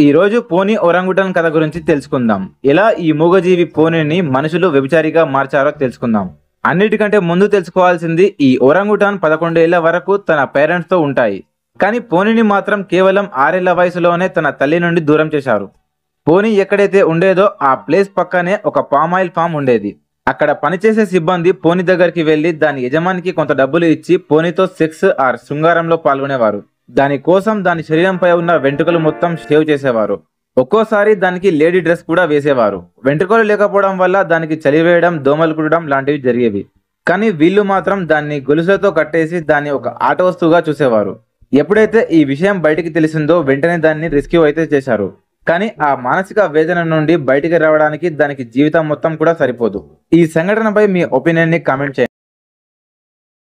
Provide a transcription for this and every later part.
ఈ రోజు పోనీ ఒరంగుటాన్ కథ గురించి తెలుసుకుందాం. ఎలా ఈ మూగజీవి పోనీని మనుషులు వ్యభిచారిగా మార్చారో తెలుసుకుందాం. అన్నిటికంటే ముందు తెలుసుకోవాల్సింది ఈ ఒరంగుటాన్ 11 ఏళ్ల వరకు తన పేరెంట్స్ తో ఉంటాయి. కానీ పోనీని మాత్రం కేవలం 6 ఏళ్ల వయసులోనే తన తల్లి నుండి దూరం చేశారు. పోనీ ఎక్కడైతే ఉండేదో ఆ ప్లేస్ పక్కనే ఒక పామాయిల్ ఫామ్ ఉండేది. అక్కడ పనిచేసే సిబ్బంది పోనీ దగ్గరికి వెళ్లి దాని యజమానికి కొంత డబ్బులు ఇచ్చి పోనీతో సెక్స్ ఆర్ శృంగారంలో పాల్గొనేవారు. దాని కోసం దాని శరీరంపై ఉన్న వెంట్రుకలు మొత్తం షేవ్ చేసేవారు. ఒక్కోసారి దానికి లేడీ డ్రెస్ కూడా వేసేవారు. వెంట్రుకలు లేకపోవడం వల్ల దానికి చలివేయడం, దోమలు కుట్టడం లాంటివి జరిగేవి. కానీ వీళ్ళు మాత్రం దాన్ని గొలుసులతో కట్టేసి దాన్ని ఒక ఆట వస్తువుగా చూసేవారు. ఎప్పుడైతే ఈ విషయం బయటికి తెలిసిందో వెంటనే దాన్ని రెస్క్యూ అయితే చేశారు. కానీ ఆ మానసిక వేదన నుండి బయటికి రావడానికి దానికి జీవితం మొత్తం కూడా సరిపోదు. ఈ సంఘటనపై మీ ఒపీనియన్ ని కామెంట్ చేయండి.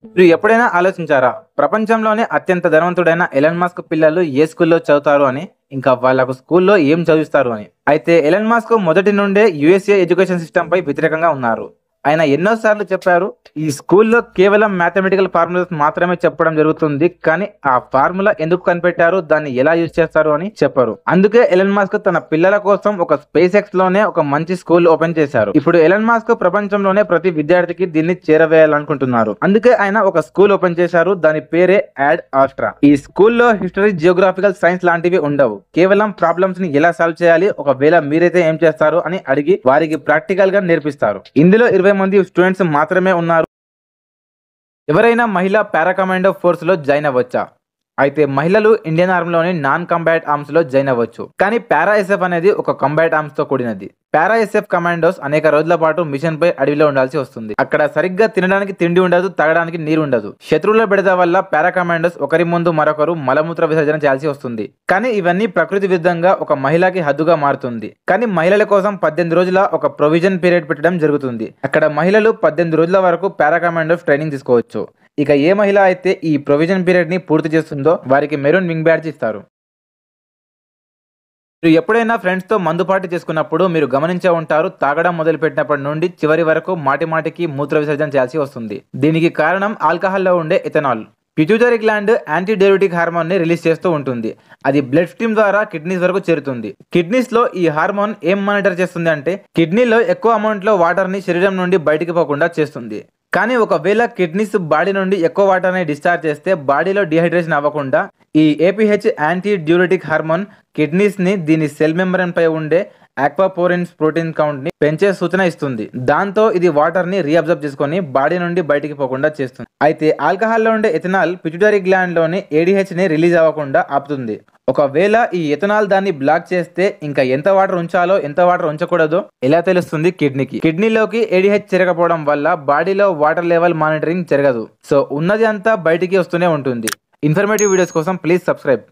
మీరు ఎప్పుడైనా ఆలోచించారా, ప్రపంచంలోనే అత్యంత ధనవంతుడైన ఎలన్ మస్క్ పిల్లలు ఏ స్కూల్లో చదువుతారు అని, ఇంకా వాళ్ళకు స్కూల్లో ఏం చదివిస్తారు అని? అయితే ఎలన్ మస్క్ మొదటి నుండే యుఎస్ఏ ఎడ్యుకేషన్ సిస్టమ్ పై వ్యతిరేకంగా ఉన్నారు. ఆయన ఎన్నోసార్లు చెప్పారు, ఈ స్కూల్లో కేవలం మ్యాథమెటికల్ ఫార్ములాస్ మాత్రమే చెప్పడం జరుగుతుంది, కానీ ఆ ఫార్ములా ఎందుకు కనిపెట్టారు, దాన్ని ఎలా యూజ్ చేస్తారు అని చెప్పారు. అందుకే ఎలన్ మస్క్ తన పిల్లల కోసం ఒక స్పేస్ ఎక్స్ లోనే ఒక మంచి స్కూల్ ఓపెన్ చేశారు. ఇప్పుడు ఎలన్ మస్క్ ప్రపంచంలోనే ప్రతి విద్యార్థికి దీన్ని చేరవేయాలనుకుంటున్నారు. అందుకే ఆయన ఒక స్కూల్ ఓపెన్ చేశారు. దాని పేరే యాడ్ ఆస్ట్రా. ఈ స్కూల్లో హిస్టరీ, జియోగ్రాఫికల్ సైన్స్ లాంటివి ఉండవు. కేవలం ప్రాబ్లమ్స్ ని ఎలా సాల్వ్ చేయాలి, ఒకవేళ మీరైతే ఏం చేస్తారు అని అడిగి వారికి ప్రాక్టికల్ గా నేర్పిస్తారు. ఇందులో 20 మంది స్టూడెంట్స్ మాత్రమే ఉన్నారు. ఎవరైనా మహిళ పారాకమాండో ఫోర్స్ లో జాయిన్ అవ్వచ్చా? అయితే మహిళలు ఇండియన్ ఆర్మీలోని నాన్ కంబాట్ ఆర్మ్స్ లో జాయిన్ అవ్వచ్చు. కానీ పారా ఎస్ఎఫ్ అనేది ఒక కంబాట్ ఆర్మ్స్ తో కూడినది. పారా ఎస్ఎఫ్ కమాండోస్ అనేక రోజుల పాటు మిషన్ పై అడవిలో ఉండాల్సి వస్తుంది. అక్కడ సరిగ్గా తినడానికి తిండి ఉండదు, తాగడానికి నీరు ఉండదు. శత్రువుల బెడద వల్ల పారా కమాండోస్ ఒకరి ముందు మరొకరు మలమూత్ర విసర్జన చేయాల్సి వస్తుంది. కానీ ఇవన్నీ ప్రకృతి విరుద్ధంగా ఒక మహిళకి హద్దుగా మారుతుంది. కానీ మహిళల కోసం 18 రోజుల ఒక ప్రొవిజన్ పీరియడ్ పెట్టడం జరుగుతుంది. అక్కడ మహిళలు 18 రోజుల వరకు పారా కమాండోస్ ట్రైనింగ్ తీసుకోవచ్చు. ఇక ఏ మహిళ అయితే ఈ ప్రొవిజన్ పీరియడ్ ని పూర్తి చేస్తుందో వారికి మెరూన్ వింగ్ బ్యాడ్జ్ ఇస్తారు. మీరు ఎప్పుడైనా ఫ్రెండ్స్ తో మందు పార్టీ చేసుకున్నప్పుడు మీరు గమనించే ఉంటారు, తాగడం మొదలు పెట్టినప్పటి నుండి చివరి వరకు మాటిమాటికి మూత్ర విసర్జన చేయాల్సి వస్తుంది. దీనికి కారణం ఆల్కహాల్లో ఉండే ethanol. Pituitary gland anti diuretic hormone ని రిలీజ్ చేస్తూ ఉంటుంది. అది బ్లడ్ స్ట్రీమ్ ద్వారా కిడ్నీస్ వరకు చేరుతుంది. కిడ్నీస్ లో ఈ హార్మోన్ ఏం మానిటర్ చేస్తుంది అంటే, కిడ్నీలో ఎక్కువ అమౌంట్ లో వాటర్ ని శరీరం నుండి బయటికి పోకుండా చేస్తుంది. కానీ ఒకవేళ కిడ్నీస్ బాడీ నుండి ఎక్కువ వాటర్ ని డిశ్చార్జ్ చేస్తే బాడీలో డిహైడ్రేషన్ అవ్వకుండా ఈ ఏపీహెచ్ యాంటీ డ్యూరెటిక్ హార్మోన్ కిడ్నీస్ ని దీని సెల్ మెంబ్రేన్ పై ఉండే ఆక్వాపోరిన్స్ ప్రోటీన్ కౌంట్ ని పెంచే సూచన ఇస్తుంది. దాంతో ఇది వాటర్ ని రీఅబ్జర్వ్ చేసుకొని బాడీ నుండి బయటికి పోకుండా చేస్తుంది. అయితే ఆల్కహాల్ లో ఉండే ఎథనాల్ పిట్యూటరీ గ్లాండ్ లోని ఏడీహెచ్ ని రిలీజ్ అవ్వకుండా ఆపుతుంది. ఒకవేళ ఈ ఎథనాల్ దాన్ని బ్లాక్ చేస్తే ఇంకా ఎంత వాటర్ ఉంచాలో, ఎంత వాటర్ ఉంచకూడదో ఎలా తెలుస్తుంది కిడ్నీకి? కిడ్నీలోకి ఏడీహెచ్ చేరకపోవడం వల్ల బాడీలో వాటర్ లెవెల్ మానిటరింగ్ జరగదు. సో ఉన్నది అంతా బయటికి వస్తూనే ఉంటుంది. ఇన్ఫర్మేటివ్ వీడియోస్ కోసం ప్లీజ్ సబ్స్క్రైబ్.